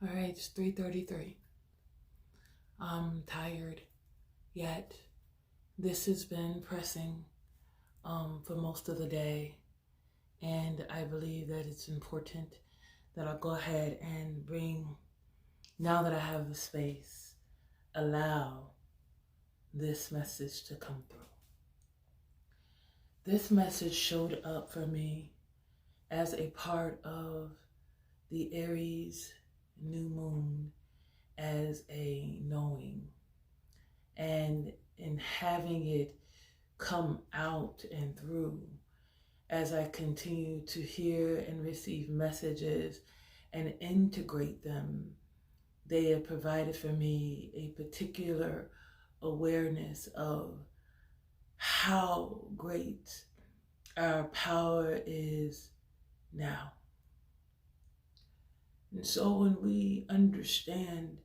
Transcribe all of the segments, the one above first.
All right, it's 3:33. I'm tired, yet this has been pressing for most of the day, and I believe that it's important that I'll go ahead and now that I have the space, allow this message to come through. This message showed up for me as a part of the Aries new moon as a knowing, and in having it come out and through as I continue to hear and receive messages and integrate them. They have provided for me a particular awareness of how great our power is now. And so when we understand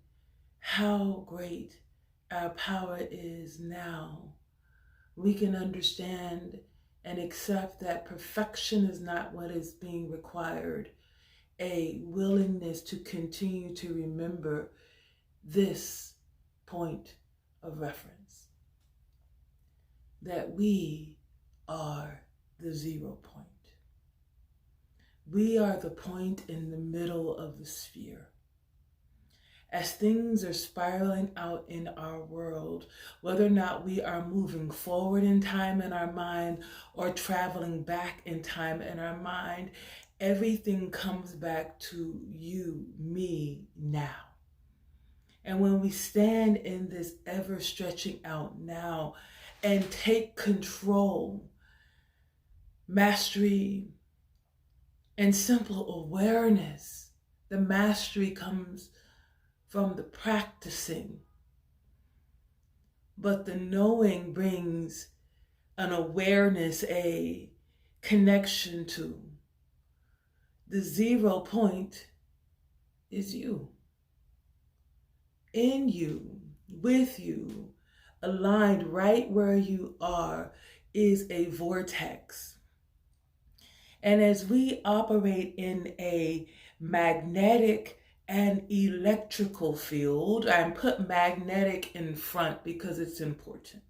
how great our power is now, we can understand and accept that perfection is not what is being required. A willingness to continue to remember this point of reference, that we are the 0 point. We are the point in the middle of the sphere. As things are spiraling out in our world, whether or not we are moving forward in time in our mind or traveling back in time in our mind, everything comes back to you, me, now. And when we stand in this ever stretching out now and take control, mastery, and simple awareness, the mastery comes from the practicing, but the knowing brings an awareness, a connection to. The 0 point is you. In you, with you, aligned right where you are, is a vortex. And as we operate in a magnetic and electrical field, I put magnetic in front because it's important.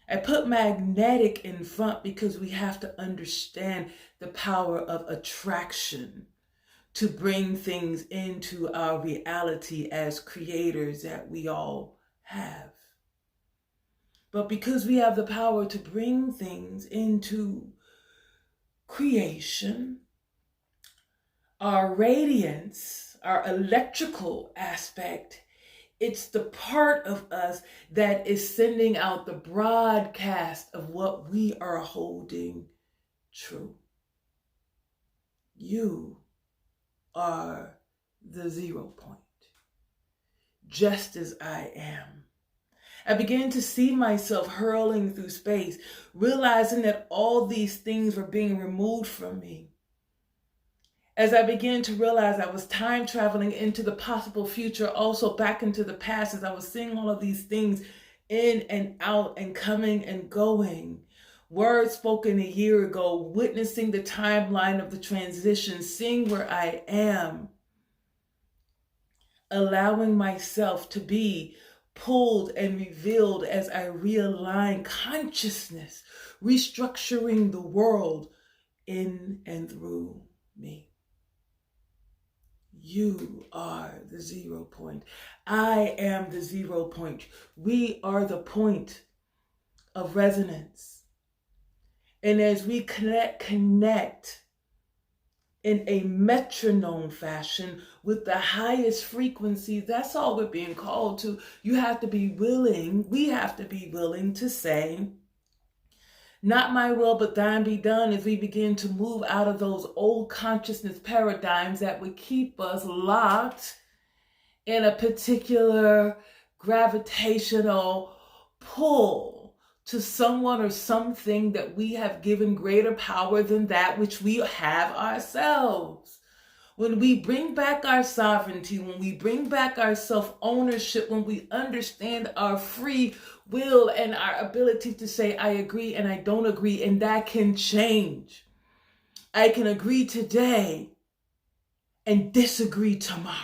I put magnetic in front because we have to understand the power of attraction to bring things into our reality as creators that we all have. But because we have the power to bring things into creation, our radiance, our electrical aspect, it's the part of us that is sending out the broadcast of what we are holding true. You are the 0 point, just as I am. I began to see myself hurling through space, realizing that all these things were being removed from me. As I began to realize I was time traveling into the possible future, also back into the past, as I was seeing all of these things in and out and coming and going. Words spoken a year ago, witnessing the timeline of the transition, seeing where I am, allowing myself to be pulled and revealed as I realign consciousness, restructuring the world in and through me. You are the 0 point. I am the 0 point. We are the point of resonance. And as we connect in a metronome fashion with the highest frequency, that's all we're being called to. You have to be willing, we have to be willing to say, not my will, but thine be done, as we begin to move out of those old consciousness paradigms that would keep us locked in a particular gravitational pull to someone or something that we have given greater power than that which we have ourselves. When we bring back our sovereignty, when we bring back our self-ownership, when we understand our free will and our ability to say, I agree and I don't agree, and that can change. I can agree today and disagree tomorrow.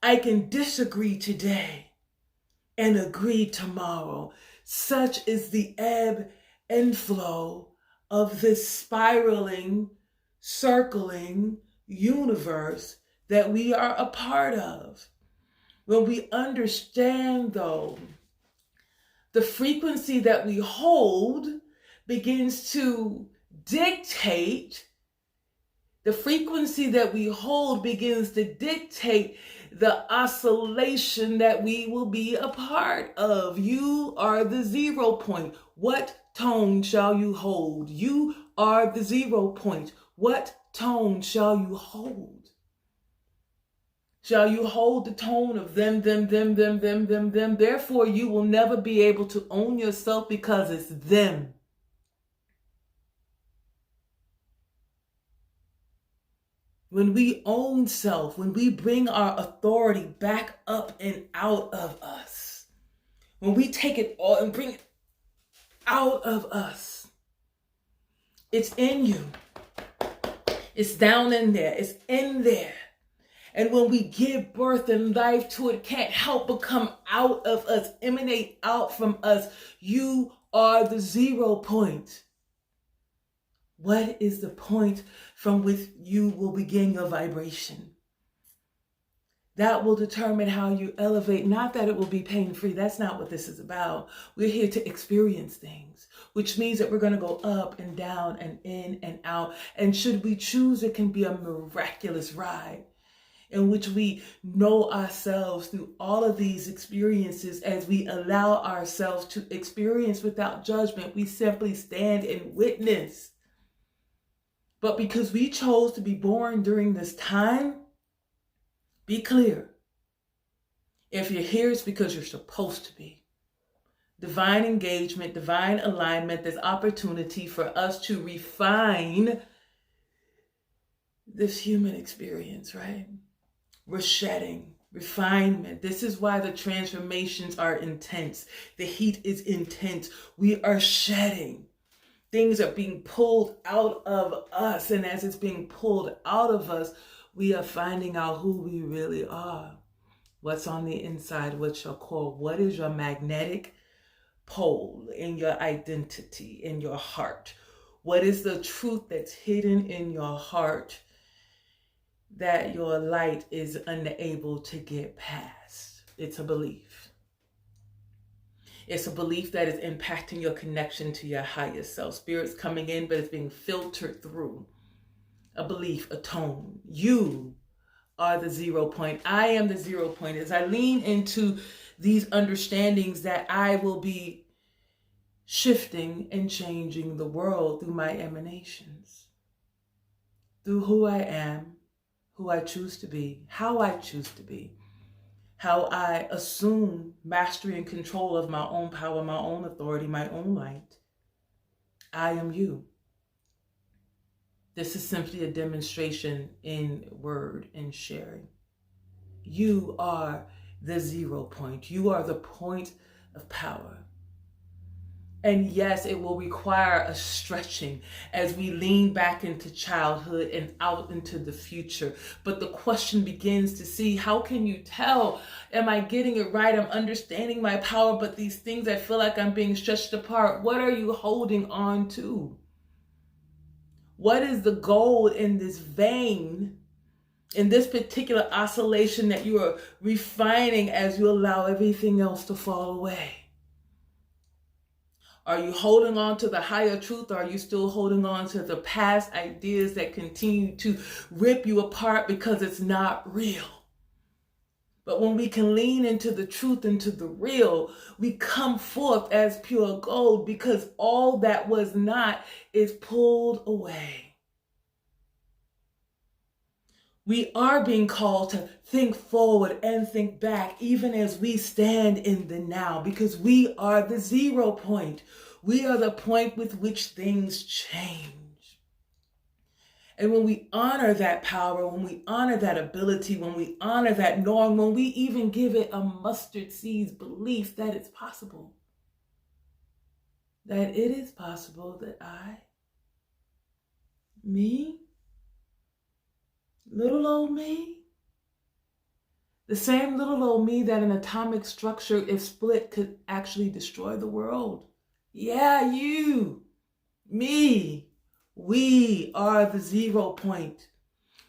I can disagree today and agree tomorrow. Such is the ebb and flow of this spiraling, circling universe that we are a part of. When we understand, though, the frequency that we hold begins to dictate, the frequency that we hold begins to dictate the oscillation that we will be a part of. You are the 0 point. What tone shall you hold? You are the 0 point. What tone shall you hold? Shall you hold the tone of them? Therefore, you will never be able to own yourself because it's them. When we own self, when we bring our authority back up and out of us, when we take it all and bring it out of us, it's in you. It's down in there. It's in there. And when we give birth and life to it, can't help but come out of us, emanate out from us. You are the 0 point. What is the point from which you will begin your vibration? That will determine how you elevate. Not that it will be pain-free. That's not what this is about. We're here to experience things, which means that we're going to go up and down and in and out. And should we choose, it can be a miraculous ride in which we know ourselves through all of these experiences. As we allow ourselves to experience without judgment, we simply stand and witness. But because we chose to be born during this time, be clear. If you're here, it's because you're supposed to be. Divine engagement, divine alignment, there's opportunity for us to refine this human experience, right? We're shedding, refinement. This is why the transformations are intense. The heat is intense. We are shedding. Things are being pulled out of us. And as it's being pulled out of us, we are finding out who we really are. What's on the inside, what's your core, what is your magnetic pole in your identity, in your heart? What is the truth that's hidden in your heart that your light is unable to get past? It's a belief. It's a belief that is impacting your connection to your higher self. Spirit's coming in, but it's being filtered through a belief, a tone. You are the 0 point. I am the 0 point. As I lean into these understandings that I will be shifting and changing the world through my emanations, through who I am, who I choose to be, how I choose to be, how I assume mastery and control of my own power, my own authority, my own light. I am you. This is simply a demonstration in word and sharing. You are the 0 point. You are the point of power. And yes, it will require a stretching as we lean back into childhood and out into the future. But the question begins to see, how can you tell? Am I getting it right? I'm understanding my power, but these things, I feel like I'm being stretched apart. What are you holding on to? What is the gold in this vein, in this particular oscillation that you are refining as you allow everything else to fall away? Are you holding on to the higher truth, or are you still holding on to the past ideas that continue to rip you apart because it's not real? But when we can lean into the truth, into the real, we come forth as pure gold, because all that was not is pulled away. We are being called to think forward and think back, even as we stand in the now, because we are the 0 point. We are the point with which things change. And when we honor that power, when we honor that ability, when we honor that norm, when we even give it a mustard seed's belief that it's possible, that it is possible that me, Little old me. The same little old me that an atomic structure, if split, could actually destroy the world. Yeah, you, me, we are the 0 point.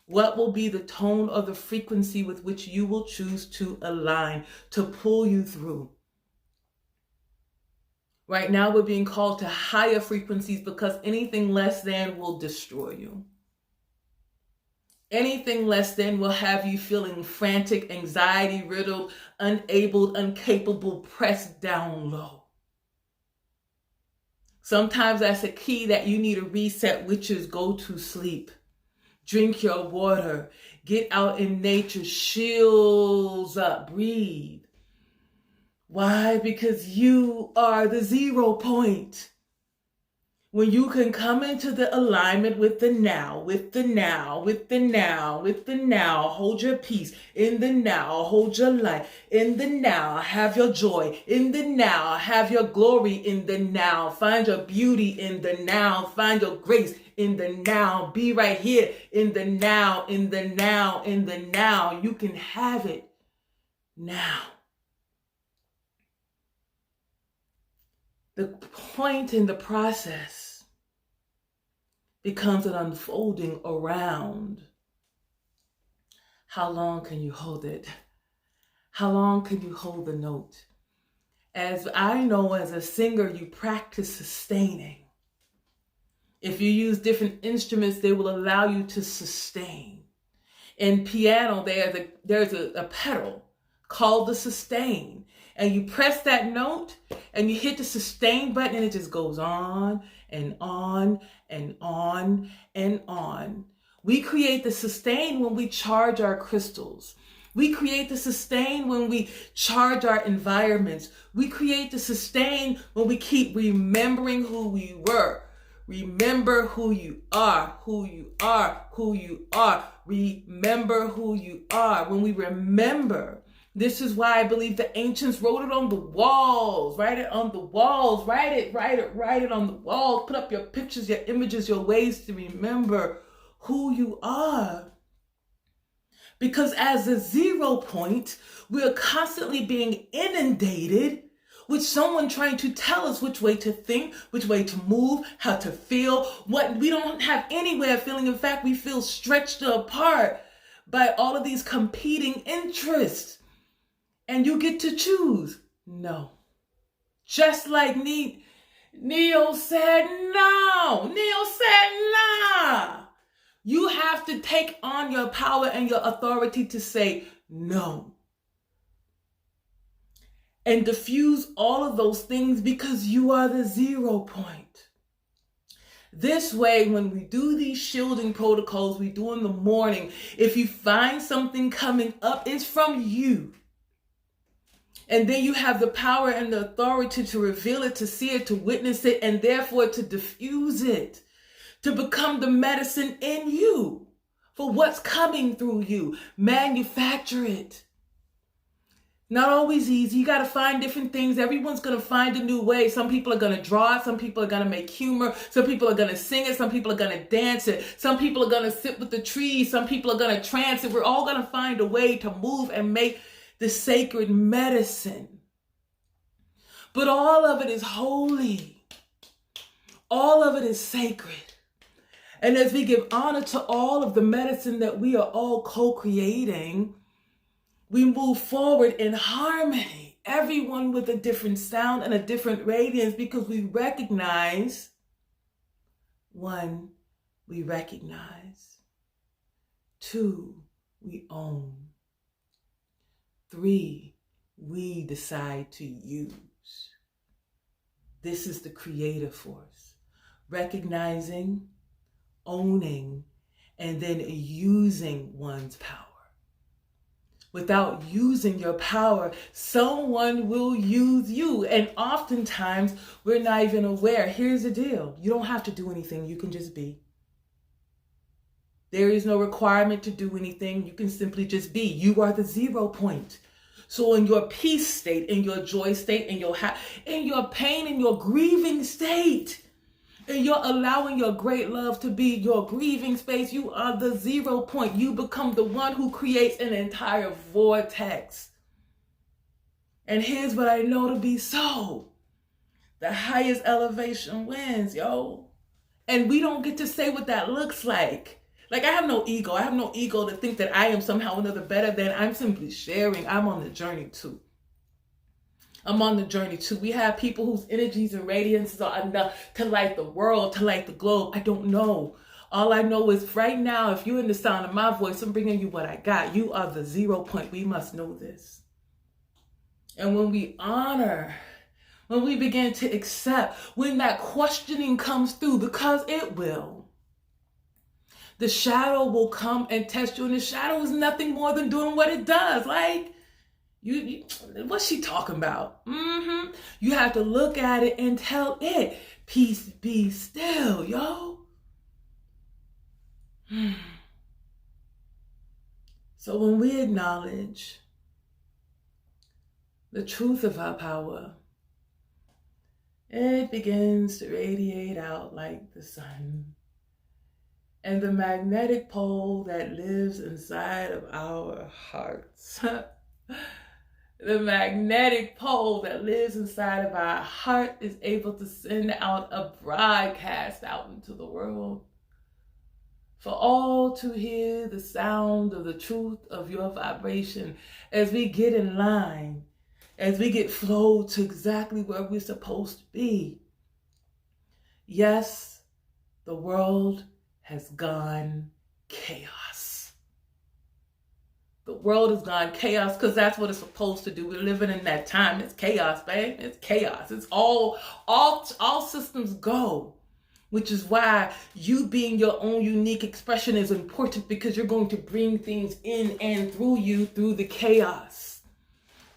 What will be the tone or the frequency with which you will choose to align, to pull you through? Right now, we're being called to higher frequencies because anything less than will destroy you. Anything less than will have you feeling frantic, anxiety-riddled, unable, incapable, pressed down low. Sometimes that's a key that you need a reset, which is go to sleep. Drink your water. Get out in nature. Shields up. Breathe. Why? Because you are the 0 point. When you can come into the alignment with the now, with the now, with the now, with the now, hold your peace. In the now, hold your light. In the now, have your joy. In the now, have your glory. In the now, find your beauty. In the now, find your grace. In the now, be right here. In the now, in the now, in the now. You can have it now. The point in the process becomes an unfolding around. How long can you hold it? How long can you hold the note? As I know, as a singer, you practice sustaining. If you use different instruments, they will allow you to sustain. In piano, there's a pedal called the sustain. And you press that note and you hit the sustain button and it just goes on and on and on and on. We create the sustain when we charge our crystals. We create the sustain when we charge our environments. We create the sustain when we keep remembering who we were. Remember who you are, who you are, who you are. Remember who you are. When we remember, this is why I believe the ancients wrote it on the walls. Write it on the walls. Write it on the walls. Put up your pictures, your images, your ways to remember who you are. Because as a 0 point, we're constantly being inundated with someone trying to tell us which way to think, which way to move, how to feel. What we don't have any way of feeling. In fact, we feel stretched apart by all of these competing interests. And you get to choose. No. Just like Neo said no. Neo said nah. You have to take on your power and your authority to say no. And diffuse all of those things because you are the 0 point. This way, when we do these shielding protocols we do in the morning, if you find something coming up, it's from you. And then you have the power and the authority to reveal it, to see it, to witness it, and therefore to diffuse it, to become the medicine in you for what's coming through you. Manufacture it. Not always easy. You got to find different things. Everyone's going to find a new way. Some people are going to draw it. Some people are going to make humor. Some people are going to sing it. Some people are going to dance it. Some people are going to sit with the trees. Some people are going to trance it. We're all going to find a way to move and make the sacred medicine. But all of it is holy. All of it is sacred. And as we give honor to all of the medicine that we are all co-creating, we move forward in harmony, everyone with a different sound and a different radiance, because we recognize, 1, we recognize. 2, we own. 3, we decide to use. This is the creative force. Recognizing, owning, and then using one's power. Without using your power, someone will use you. And oftentimes, we're not even aware. Here's the deal. You don't have to do anything. You can just be. There is no requirement to do anything. You can simply just be. You are the 0 point. So in your peace state, in your joy state, in your pain, in your grieving state, And you're allowing your great love to be your grieving space. You are the 0 point. You become the one who creates an entire vortex. And here's what I know to be so. The highest elevation wins, yo. And we don't get to say what that looks like. Like, I have no ego. I have no ego to think that I am somehow or another better than. I'm simply sharing. I'm on the journey too. I'm on the journey too. We have people whose energies and radiances are enough to light the world, to light the globe. I don't know. All I know is right now, if you're in the sound of my voice, I'm bringing you what I got. You are the 0 point. We must know this. And when we honor, when we begin to accept, when that questioning comes through, because it will, the shadow will come and test you. And the shadow is nothing more than doing what it does. Like, you what's she talking about? You have to look at it and tell it, peace be still, yo. So when we acknowledge the truth of our power, it begins to radiate out like the sun. And the magnetic pole that lives inside of our hearts, the magnetic pole that lives inside of our heart is able to send out a broadcast out into the world for all to hear the sound of the truth of your vibration as we get in line, as we get flowed to exactly where we're supposed to be. Yes, the world has gone chaos. The world has gone chaos because that's what it's supposed to do. We're living in that time. It's chaos, babe. It's chaos. It's all systems go. Which is why you being your own unique expression is important, because you're going to bring things in and through you, through the chaos,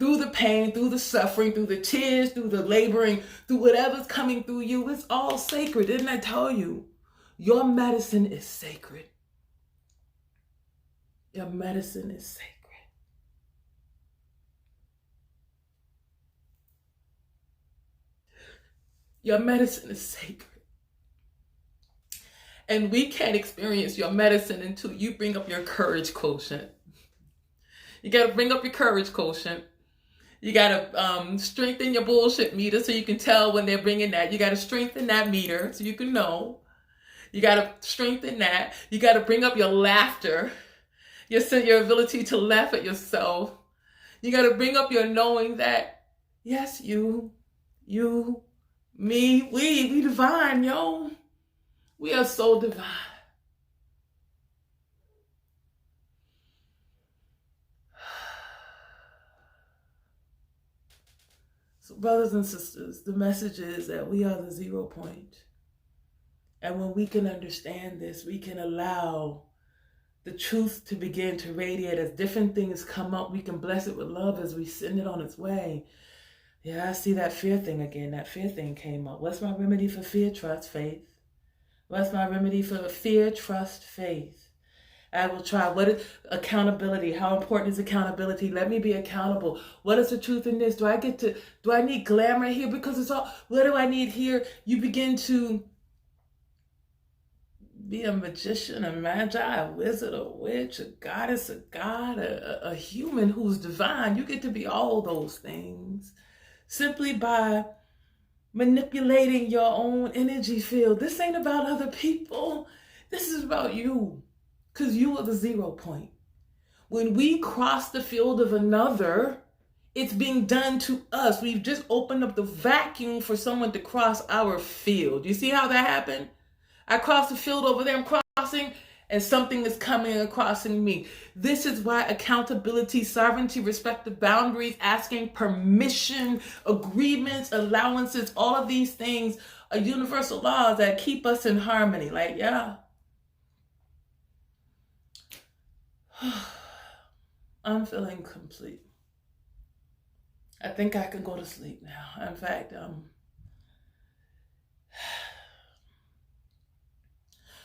through the pain, through the suffering, through the tears, through the laboring, through whatever's coming through you. It's all sacred. Didn't I tell you? Your medicine is sacred. Your medicine is sacred. Your medicine is sacred. And we can't experience your medicine until you bring up your courage quotient. You got to bring up your courage quotient. You got to strengthen your bullshit meter so you can tell when they're bringing that. You got to strengthen that meter so you can know. You got to strengthen that. You got to bring up your laughter, your ability to laugh at yourself. You got to bring up your knowing that, yes, you, me, we divine, yo. We are so divine. So brothers and sisters, the message is that we are the 0 point. And when we can understand this, we can allow the truth to begin to radiate. As different things come up, we can bless it with love as we send it on its way. Yeah, I see that fear thing again. That fear thing came up. What's my remedy for fear? Trust, faith. What's my remedy for fear? Trust, faith. I will try. What is accountability? How important is accountability? Let me be accountable. What is the truth in this? Do I need glamour here? Because it's all, what do I need here? You begin to be a magician, a magi, a wizard, a witch, a goddess, a god, a human who's divine. You get to be all those things simply by manipulating your own energy field. This ain't about other people. This is about you, because you are the 0 point. When we cross the field of another, it's being done to us. We've just opened up the vacuum for someone to cross our field. You see how that happened? I crossed the field over there, I'm crossing, and something is coming and crossing me. This is why accountability, sovereignty, respect the boundaries, asking permission, agreements, allowances, all of these things are universal laws that keep us in harmony. Like, yeah. I'm feeling complete. I think I can go to sleep now. In fact,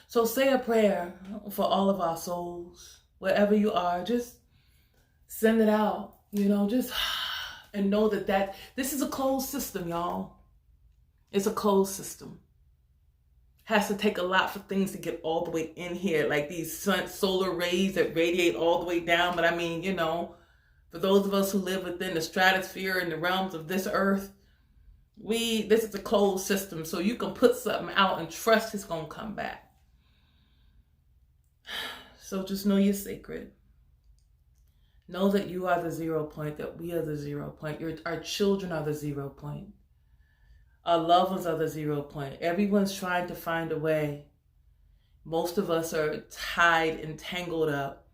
so say a prayer for all of our souls, wherever you are. Just send it out, just, and know that this is a closed system, y'all. It's a closed system. Has to take a lot for things to get all the way in here, like these solar rays that radiate all the way down. But I mean, for those of us who live within the stratosphere and the realms of this earth, this is a closed system, so you can put something out and trust it's gonna come back. So just know you're sacred. Know that you are the 0 point, that we are the 0 point. Our children are the 0 point. Our loved ones are the 0 point. Everyone's trying to find a way. Most of us are tied and tangled up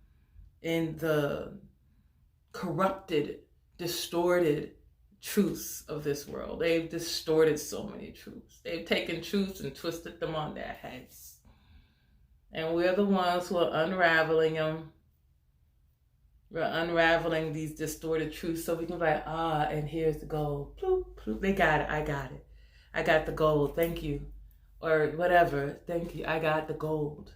in the corrupted, distorted truths of this world. They've distorted so many truths. They've taken truths and twisted them on their heads. And we're the ones who are unraveling them. We're unraveling these distorted truths so we can be like, and here's the gold. Bloop, bloop. They got it. I got it. I got the gold. Thank you. Or whatever. Thank you. I got the gold.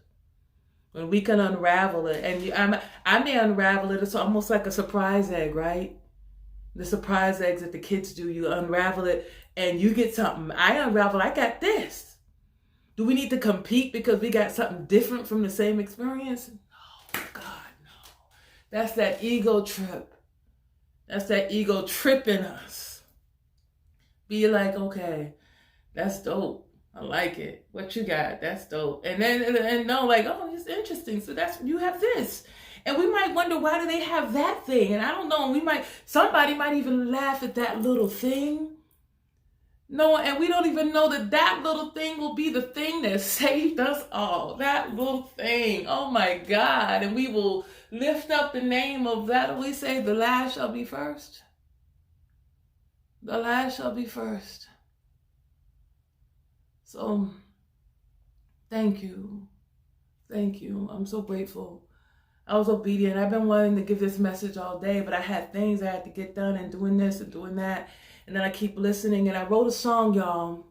When we can unravel it, and I may unravel it, it's almost like a surprise egg, right? The surprise eggs that the kids do, you unravel it and you get something. I unravel, I got this. Do we need to compete because we got something different from the same experience? No, God, no. That's that ego trip. That's that ego tripping us. Be like, okay, that's dope. I like it. What you got? That's dope. And then no, like, oh, it's interesting. So you have this. And we might wonder, why do they have that thing? And I don't know. Somebody might even laugh at that little thing. No, and we don't even know that little thing will be the thing that saved us all. That little thing. Oh my God. And we will lift up the name of that. We say the last shall be first. The last shall be first. So, thank you. Thank you. I'm so grateful. I was obedient. I've been wanting to give this message all day, but I had things I had to get done and doing this and doing that. And then I keep listening. And I wrote a song, y'all.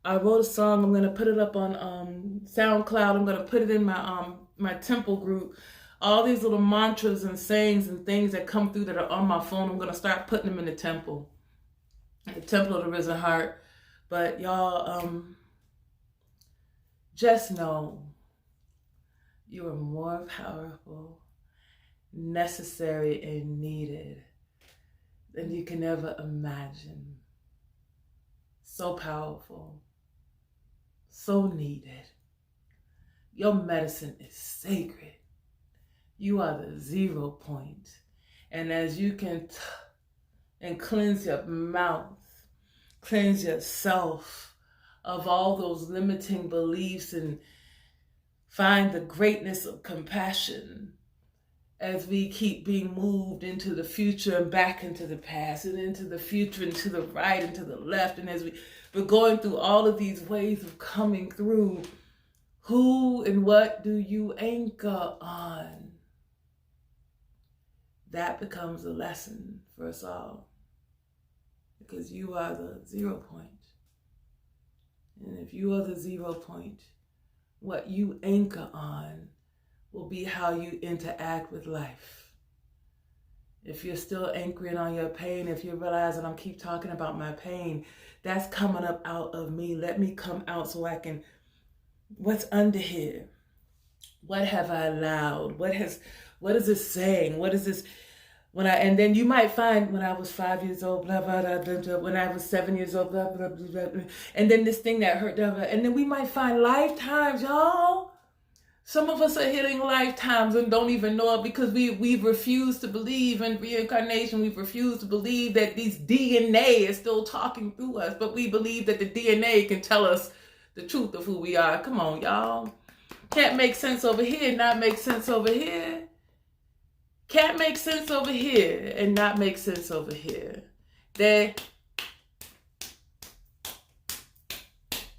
I wrote a song. I'm going to put it up on SoundCloud. I'm going to put it in my temple group. All these little mantras and sayings and things that come through that are on my phone, I'm going to start putting them in the temple of the Risen Heart. But y'all, just know you are more powerful, necessary, and needed than you can ever imagine. So powerful, so needed. Your medicine is sacred. You are the 0 point. And as you can and cleanse your mouth, cleanse yourself of all those limiting beliefs and find the greatness of compassion as we keep being moved into the future and back into the past and into the future and to the right and to the left. And as we're going through all of these ways of coming through, who and what do you anchor on? That becomes a lesson for us all, because you are the 0 point. And if you are the 0 point, what you anchor on will be how you interact with life. If you're still anchoring on your pain, if you realize that I'm keep talking about my pain, that's coming up out of me. Let me come out so I can, what's under here? What have I allowed? What is it saying? What is this? And then you might find when I was 5 years old, blah, blah, blah, blah, blah, when I was 7 years old, blah, blah, blah, blah, blah, and then this thing that hurt, blah, blah, and then we might find lifetimes, y'all. Some of us are hitting lifetimes and don't even know it because we've refused to believe in reincarnation. We've refused to believe that these DNA is still talking through us, but we believe that the DNA can tell us the truth of who we are. Come on, y'all. Can't make sense over here, not make sense over here. Can't make sense over here and not make sense over here. The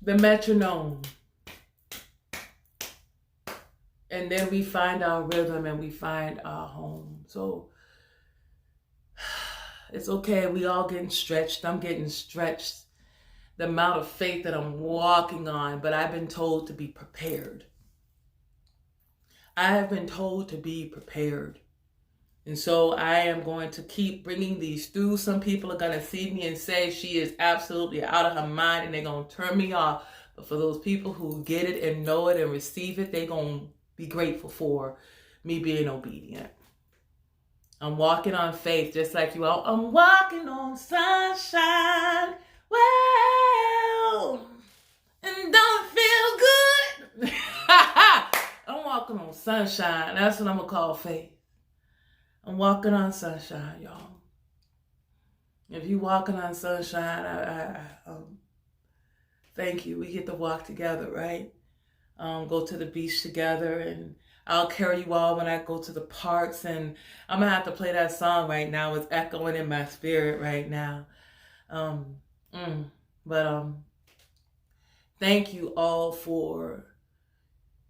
metronome. And then we find our rhythm and we find our home. So it's okay. We all getting stretched. I'm getting stretched. The amount of faith that I'm walking on, but I've been told to be prepared. I have been told to be prepared. And so I am going to keep bringing these through. Some people are going to see me and say she is absolutely out of her mind and they're going to turn me off. But for those people who get it and know it and receive it, they're going to be grateful for me being obedient. I'm walking on faith just like you all. I'm walking on sunshine. Well, and don't feel good. I'm walking on sunshine. That's what I'm going to call faith. I'm walking on sunshine, y'all. If you walking on sunshine, I thank you. We get to walk together, right? Go to the beach together, and I'll carry you all when I go to the parks. And I'm gonna have to play that song right now. It's echoing in my spirit right now. Thank you all for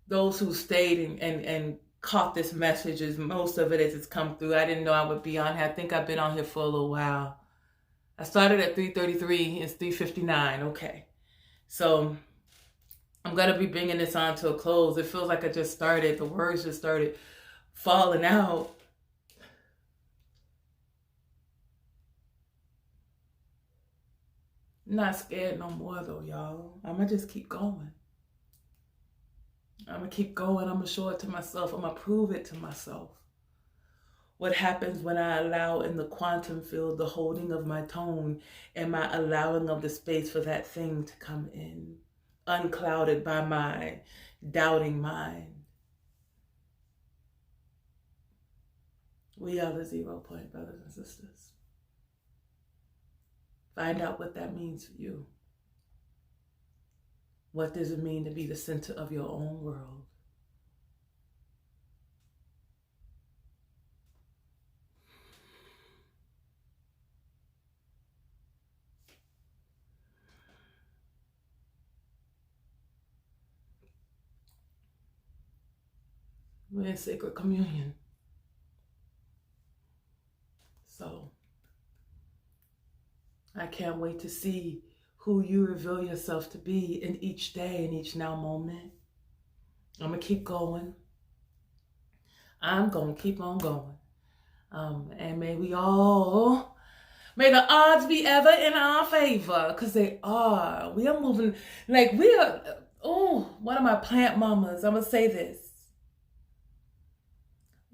those who stayed and caught this message. As most of it as it's come through. I didn't know I would be on here. I think I've been on here for a little while. I started at 3:33. It's 3:59. Okay. So I'm going to be bringing this on to a close. It feels like I just started. The words just started falling out. I'm not scared no more though, y'all. I'm going to just keep going. I'm going to keep going. I'm going to show it to myself. I'm going to prove it to myself. What happens when I allow in the quantum field the holding of my tone and my allowing of the space for that thing to come in, unclouded by my doubting mind. We are the 0 point, brothers and sisters. Find out what that means for you. What does it mean to be the center of your own world? We're in sacred communion. So I can't wait to see who you reveal yourself to be in each day, in each now moment. I'm going to keep going. I'm going to keep on going. And may the odds be ever in our favor, because they are. We are moving, like we are, one of my plant mamas, I'm going to say this.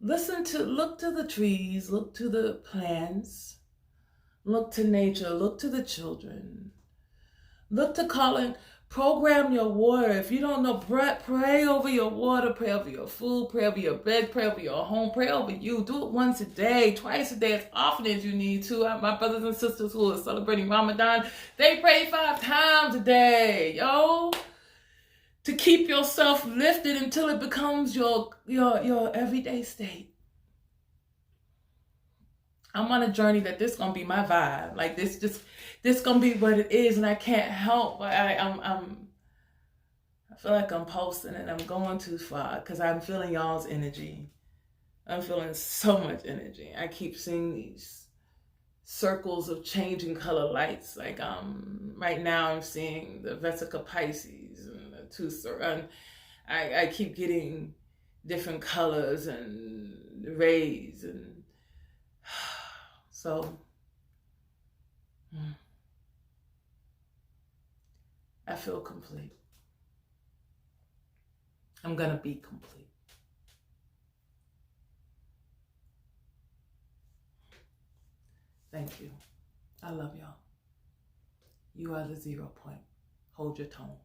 Look to the trees, look to the plants, look to nature, look to the children. Look to Colin, program your water. If you don't know, pray over your water, pray over your food, pray over your bed, pray over your home, pray over you. Do it once a day, twice a day, as often as you need to. My brothers and sisters who are celebrating Ramadan, they pray 5 times a day, yo. To keep yourself lifted until it becomes your everyday state. I'm on a journey that this gonna be my vibe. Like this gonna be what it is, and I can't help. I feel like I'm posting and I'm going too far because I'm feeling y'all's energy. I'm feeling so much energy. I keep seeing these circles of changing color lights. Like right now I'm seeing the Vesica Pisces and the and I keep getting different colors and rays, and so I feel complete. I'm gonna be complete. Thank you. I love y'all. You are the 0 point. Hold your tone.